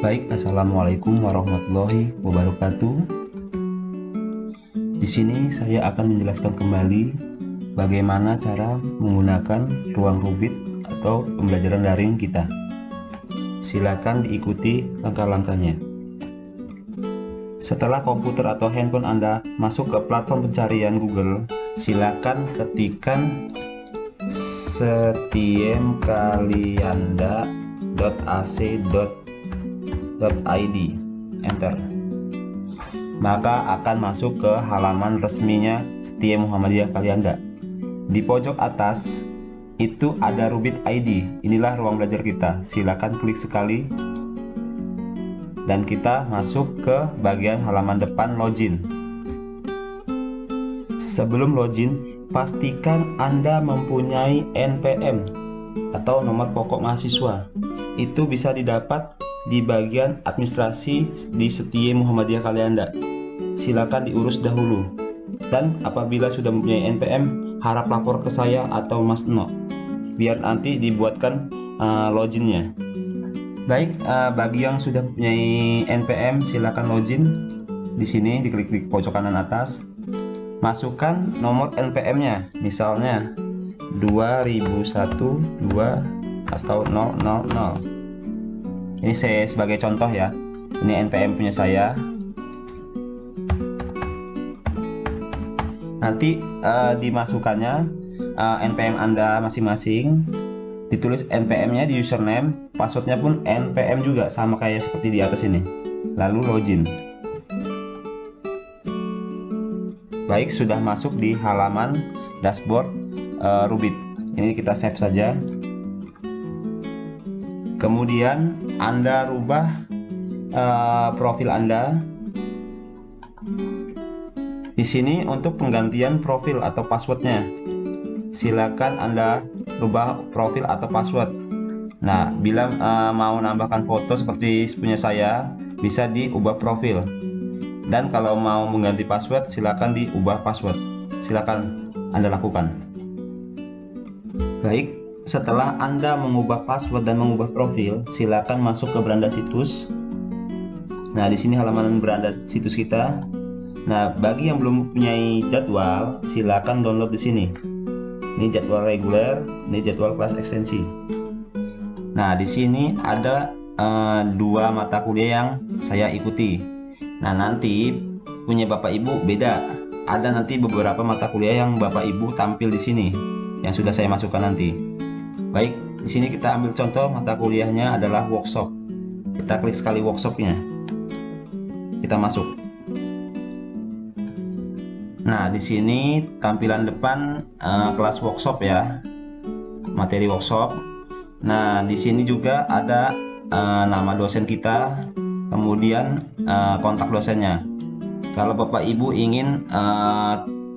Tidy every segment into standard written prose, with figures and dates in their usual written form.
Baik, assalamualaikum warahmatullahi wabarakatuh. Di sini saya akan menjelaskan kembali bagaimana cara menggunakan ruang Rubit atau pembelajaran daring kita. Silakan diikuti langkah-langkahnya. Setelah komputer atau handphone Anda masuk ke platform pencarian Google, silakan ketikkan setiemkalianda.ac.id, enter. Maka akan masuk ke halaman resminya Setia Muhammadiyah Kalianda. Di pojok atas itu ada Rubit ID. Inilah ruang belajar kita. Silakan klik sekali dan kita masuk ke bagian halaman depan login. Sebelum login, pastikan Anda mempunyai NPM atau nomor pokok mahasiswa. Itu bisa didapat di bagian administrasi di Setia Muhammadiyah Kalianda. Silakan diurus dahulu. Dan apabila sudah mempunyai NPM, harap lapor ke saya atau Mas Eno, biar nanti dibuatkan loginnya. Baik, bagi yang sudah mempunyai NPM, silakan login. Di sini diklik di pojok kanan atas. Masukkan nomor NPM-nya, misalnya 2001 2 atau 000. Ini saya sebagai contoh ya. Ini NPM punya saya. Nanti dimasukkannya NPM Anda masing-masing. Ditulis NPM-nya di username, passwordnya pun NPM juga, sama kayak seperti di atas ini. Lalu login. Baik, sudah masuk di halaman dashboard Rubit. Ini kita save saja. Kemudian Anda rubah profil Anda. Di sini untuk penggantian profil atau passwordnya, silakan Anda rubah profil atau password. Nah, bila mau nambahkan foto seperti punya saya, bisa diubah profil. Dan kalau mau mengganti password, silakan diubah password. Silakan Anda lakukan. Baik, setelah Anda mengubah password dan mengubah profil, silakan masuk ke beranda situs. Nah, di sini halaman beranda situs kita. Nah, bagi yang belum mempunyai jadwal, silakan download di sini. Ini jadwal reguler, ini jadwal kelas ekstensi. Nah, di sini ada dua mata kuliah yang saya ikuti. Nah, nanti punya Bapak Ibu beda. Ada nanti beberapa mata kuliah yang Bapak Ibu tampil di sini, yang sudah saya masukkan nanti. Baik, di sini kita ambil contoh mata kuliahnya adalah workshop. Kita klik sekali workshopnya. Kita masuk. Nah, di sini tampilan depan kelas workshop ya, materi workshop. Nah, di sini juga ada nama dosen kita, kemudian kontak dosennya. Kalau Bapak Ibu ingin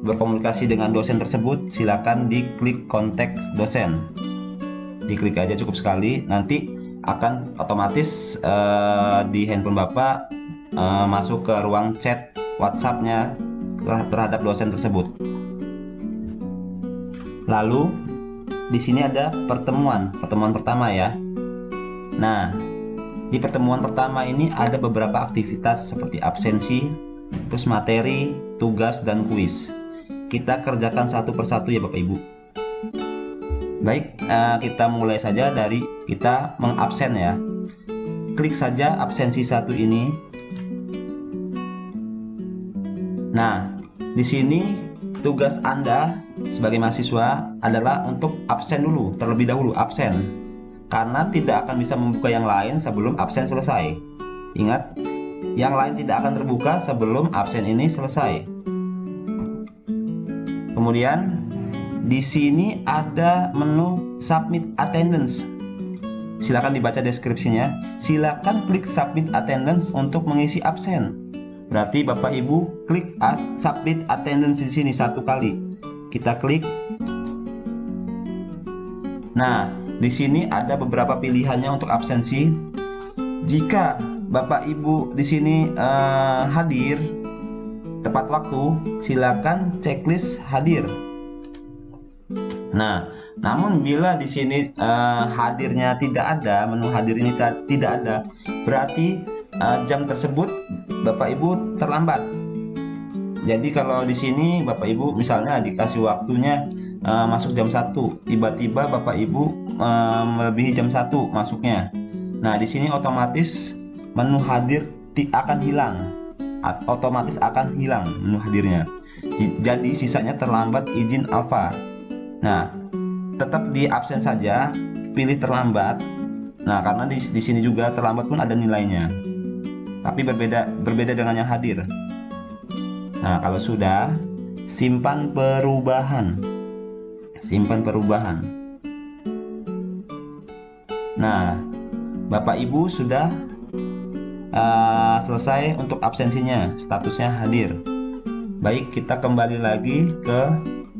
berkomunikasi dengan dosen tersebut, silakan diklik kontak dosen. Diklik aja cukup sekali, nanti akan otomatis di handphone Bapak masuk ke ruang chat WhatsApp-nya terhadap dosen tersebut. Lalu di sini ada pertemuan pertama ya. Nah, di pertemuan pertama ini ada beberapa aktivitas seperti absensi, terus materi, tugas, dan kuis. Kita kerjakan satu persatu ya Bapak Ibu. Baik, kita mulai saja dari kita mengabsen ya. Klik saja absensi 1 ini. Nah, di sini tugas Anda sebagai mahasiswa adalah untuk absen dulu, terlebih dahulu absen. Karena tidak akan bisa membuka yang lain sebelum absen selesai. Ingat, yang lain tidak akan terbuka sebelum absen ini selesai. Kemudian di sini ada menu submit attendance. Silakan dibaca deskripsinya. Silakan klik submit attendance untuk mengisi absen. Berarti Bapak Ibu klik submit attendance di sini 1 kali. Kita klik. Nah, di sini ada beberapa pilihannya untuk absensi. Jika Bapak Ibu di sini hadir tepat waktu, silakan checklist hadir. Nah, Namun bila di sini hadirnya tidak ada, menu hadir ini tidak ada, berarti jam tersebut Bapak Ibu terlambat. Jadi kalau di sini Bapak Ibu misalnya dikasih waktunya masuk jam 1, tiba-tiba Bapak Ibu melebihi jam 1 masuknya. Nah, di sini otomatis menu hadir akan hilang. Otomatis akan hilang menu hadirnya. Jadi sisanya terlambat izin alfa. Nah, tetap di absen saja, pilih terlambat. Nah, karena di sini juga terlambat pun ada nilainya. Tapi berbeda dengan yang hadir. Nah, kalau sudah, simpan perubahan. Simpan perubahan. Nah, Bapak Ibu sudah selesai untuk absensinya, statusnya hadir. Baik, kita kembali lagi ke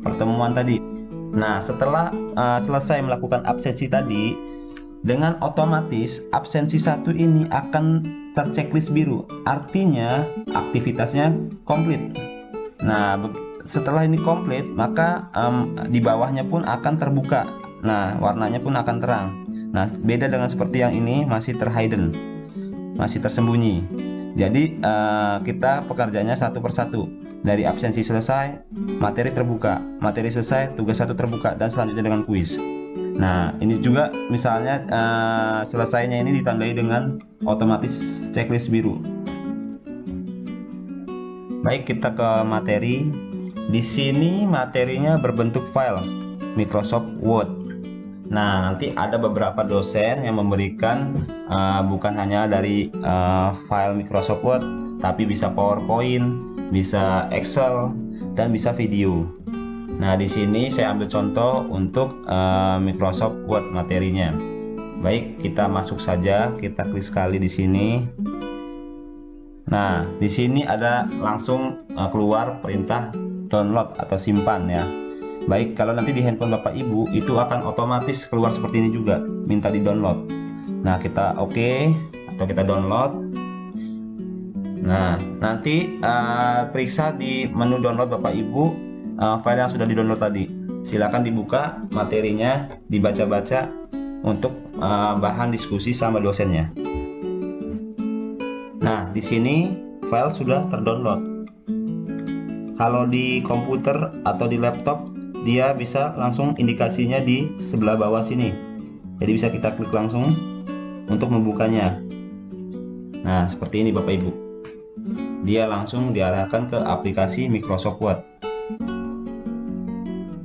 pertemuan tadi. Nah, setelah selesai melakukan absensi tadi, dengan otomatis absensi 1 ini akan terchecklist biru, artinya aktivitasnya komplit. Nah, setelah ini komplit, maka di bawahnya pun akan terbuka. Nah, warnanya pun akan terang. Nah, beda dengan seperti yang ini, masih terhidden, masih tersembunyi. Jadi kita pekerjaannya satu persatu. Dari absensi selesai, materi terbuka, materi selesai, tugas 1 terbuka, dan selanjutnya dengan kuis. Nah, ini juga misalnya selesainya ini ditandai dengan otomatis checklist biru. Baik, kita ke materi. Di sini materinya berbentuk file Microsoft Word. Nah, nanti ada beberapa dosen yang memberikan bukan hanya dari file Microsoft Word, tapi bisa PowerPoint, bisa Excel, dan bisa video. Nah, di sini saya ambil contoh untuk Microsoft Word materinya. Baik, kita masuk saja, kita klik sekali di sini. Nah, di sini ada langsung keluar perintah download atau simpan ya. Baik, kalau nanti di handphone Bapak Ibu itu akan otomatis keluar seperti ini juga, minta di download. Nah, kita oke atau kita download. Nah, nanti periksa di menu download Bapak Ibu file yang sudah di-download tadi. Silakan dibuka materinya, dibaca-baca untuk bahan diskusi sama dosennya. Nah, di sini file sudah terdownload. Kalau di komputer atau di laptop, dia bisa langsung indikasinya di sebelah bawah sini. Jadi bisa kita klik langsung untuk membukanya. Nah, seperti ini Bapak Ibu. Dia langsung diarahkan ke aplikasi Microsoft Word.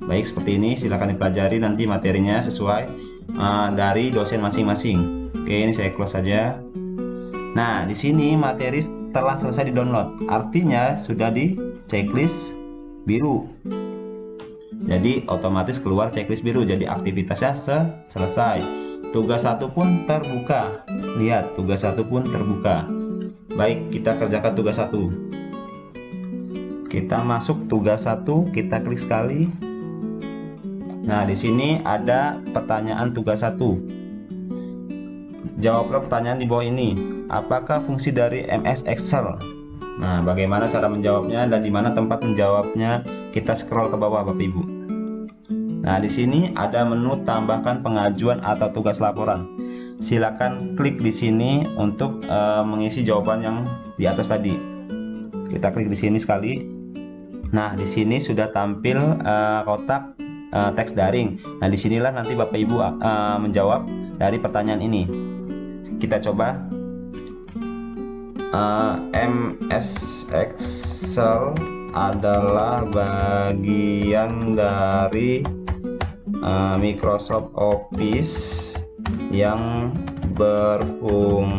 Baik, seperti ini, silakan dipelajari nanti materinya sesuai dari dosen masing-masing. Oke, ini saya close saja. Nah, di sini materi telah selesai di-download. Artinya sudah di checklist biru. Jadi otomatis keluar checklist biru. Jadi aktivitasnya selesai. Tugas 1 pun terbuka. Lihat, tugas 1 pun terbuka. Baik, kita kerjakan tugas 1. Kita masuk tugas 1, kita klik sekali. Nah, di sini ada pertanyaan tugas 1. Jawablah pertanyaan di bawah ini. Apakah fungsi dari MS Excel? Nah, bagaimana cara menjawabnya dan di mana tempat menjawabnya? Kita scroll ke bawah Bapak Ibu. Nah, di sini ada menu tambahkan pengajuan atau tugas laporan. Silakan klik di sini untuk mengisi jawaban yang di atas tadi. Kita klik di sini sekali. Nah, di sini sudah tampil kotak teks daring. Nah, disinilah nanti Bapak Ibu menjawab dari pertanyaan ini. Kita coba. MS Excel adalah bagian dari Microsoft Office yang berfungsi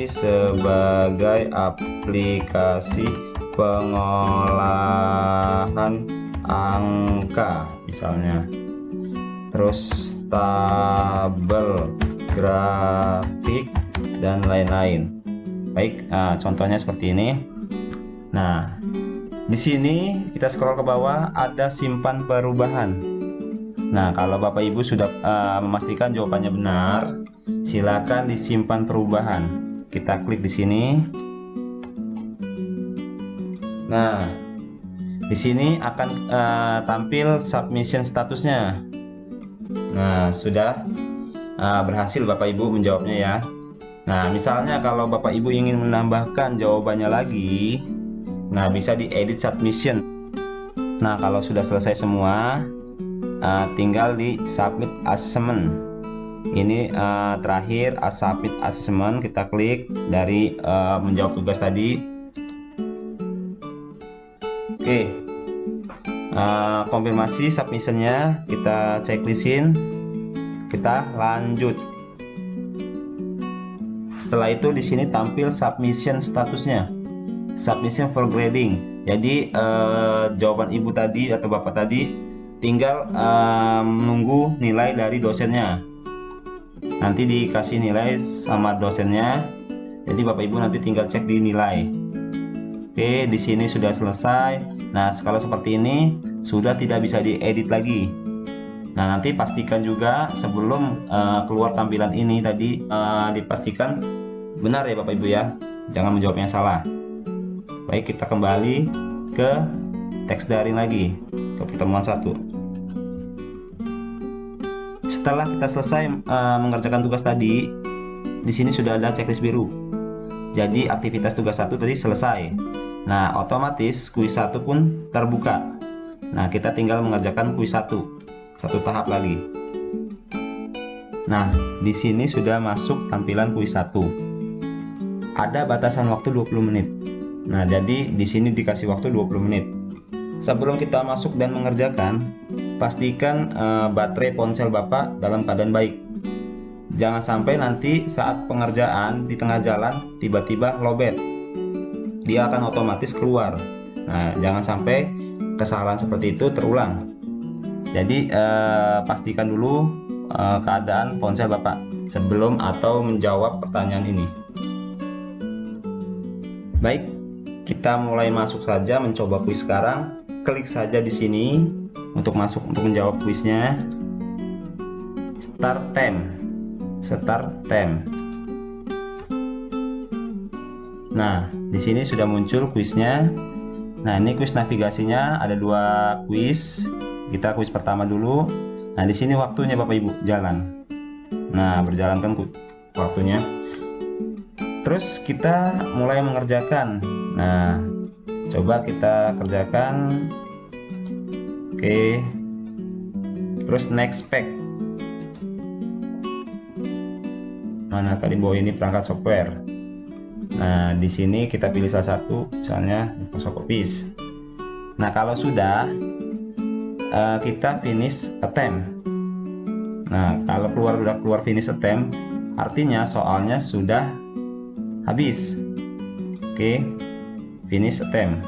sebagai aplikasi pengolahan angka misalnya, terus tabel, grafik, dan lain-lain. Baik, contohnya seperti ini. Nah, di sini kita scroll ke bawah, ada simpan perubahan. Nah, kalau Bapak Ibu sudah memastikan jawabannya benar, silakan disimpan perubahan. Kita klik di sini. Nah, di sini akan tampil submission statusnya. Nah, sudah berhasil Bapak Ibu menjawabnya ya. Nah, misalnya kalau Bapak Ibu ingin menambahkan jawabannya lagi, nah bisa diedit submission. Nah, kalau sudah selesai semua, tinggal di submit assessment. Ini terakhir submit assessment, kita klik dari menjawab tugas tadi. Oke, konfirmasi submissionnya kita checklistin, kita lanjut. Setelah itu di sini tampil submission statusnya, submission for grading. Jadi jawaban ibu tadi atau bapak tadi tinggal menunggu nilai dari dosennya. Nanti dikasih nilai sama dosennya. Jadi bapak ibu nanti tinggal cek di nilai. Oke, di sini sudah selesai. Nah, kalau seperti ini sudah tidak bisa diedit lagi. Nah, nanti pastikan juga sebelum keluar tampilan ini tadi dipastikan benar ya Bapak Ibu ya. Jangan menjawab yang salah. Baik, kita kembali ke teks daring lagi, ke pertemuan 1. Setelah kita selesai mengerjakan tugas tadi, di sini sudah ada checklist biru. Jadi aktivitas tugas 1 tadi selesai. Nah, otomatis kuis 1 pun terbuka. Nah, kita tinggal mengerjakan kuis 1 satu tahap lagi. Nah, di sini sudah masuk tampilan kuis 1. Ada batasan waktu 20 menit. Nah, jadi di sini dikasih waktu 20 menit. Sebelum kita masuk dan mengerjakan, pastikan baterai ponsel Bapak dalam keadaan baik. Jangan sampai nanti saat pengerjaan di tengah jalan tiba-tiba lowbat. Dia akan otomatis keluar. Nah, jangan sampai kesalahan seperti itu terulang. Jadi pastikan dulu keadaan ponsel Bapak sebelum atau menjawab pertanyaan ini. Baik, kita mulai masuk saja mencoba kuis sekarang. Klik saja di sini untuk masuk untuk menjawab kuisnya. Start time. Nah, di sini sudah muncul kuisnya. Nah, ini kuis navigasinya ada 2 kuis. Kita kuis pertama dulu. Nah, di sini waktunya Bapak Ibu jalan. Nah, berjalan kan waktunya. Terus kita mulai mengerjakan. Nah, coba kita kerjakan. Oke. Terus next pack. Mana kali bawah ini perangkat software. Nah, di sini kita pilih salah satu, misalnya Microsoft. Nah, kalau sudah kita finish attempt. Nah, kalau udah keluar finish attempt, artinya soalnya sudah habis. Oke, finish attempt.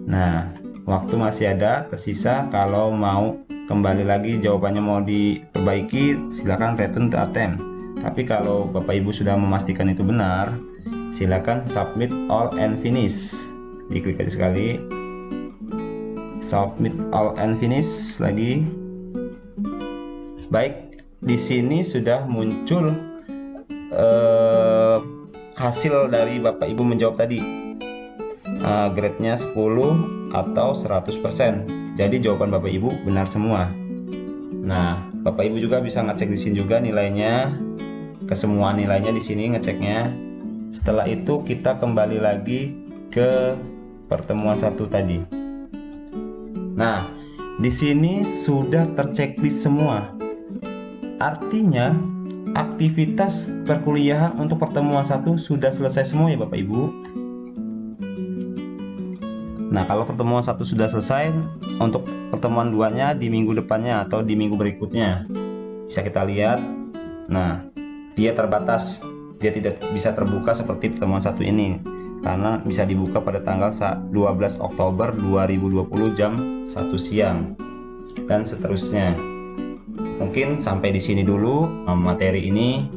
Nah, waktu masih ada tersisa. Kalau mau kembali lagi jawabannya mau diperbaiki, silakan return to attempt. Tapi kalau Bapak Ibu sudah memastikan itu benar, silakan submit all and finish. Diklik aja sekali. Submit all and finish lagi. Baik, di sini sudah muncul hasil dari Bapak Ibu menjawab tadi. Grade-nya 10 atau 100%. Jadi jawaban Bapak Ibu benar semua. Nah, Bapak Ibu juga bisa ngecek di sini juga nilainya. Kesemua nilainya di sini ngeceknya. Setelah itu kita kembali lagi ke pertemuan 1 tadi. Nah, di sini sudah terchecklist semua. Artinya aktivitas perkuliahan untuk pertemuan 1 sudah selesai semua ya Bapak Ibu. Nah, kalau pertemuan 1 sudah selesai, untuk pertemuan 2-nya di minggu depannya atau di minggu berikutnya. Bisa kita lihat. Nah, dia terbatas. Dia tidak bisa terbuka seperti pertemuan 1 ini. Karena bisa dibuka pada tanggal 12 Oktober 2020 jam 1 siang. Dan seterusnya. Mungkin sampai di sini dulu materi ini.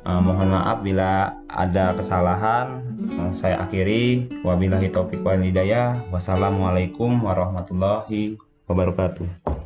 Mohon maaf bila ada kesalahan. Saya akhiri. Wabillahi taufiq wal hidayah. Wassalamualaikum warahmatullahi wabarakatuh.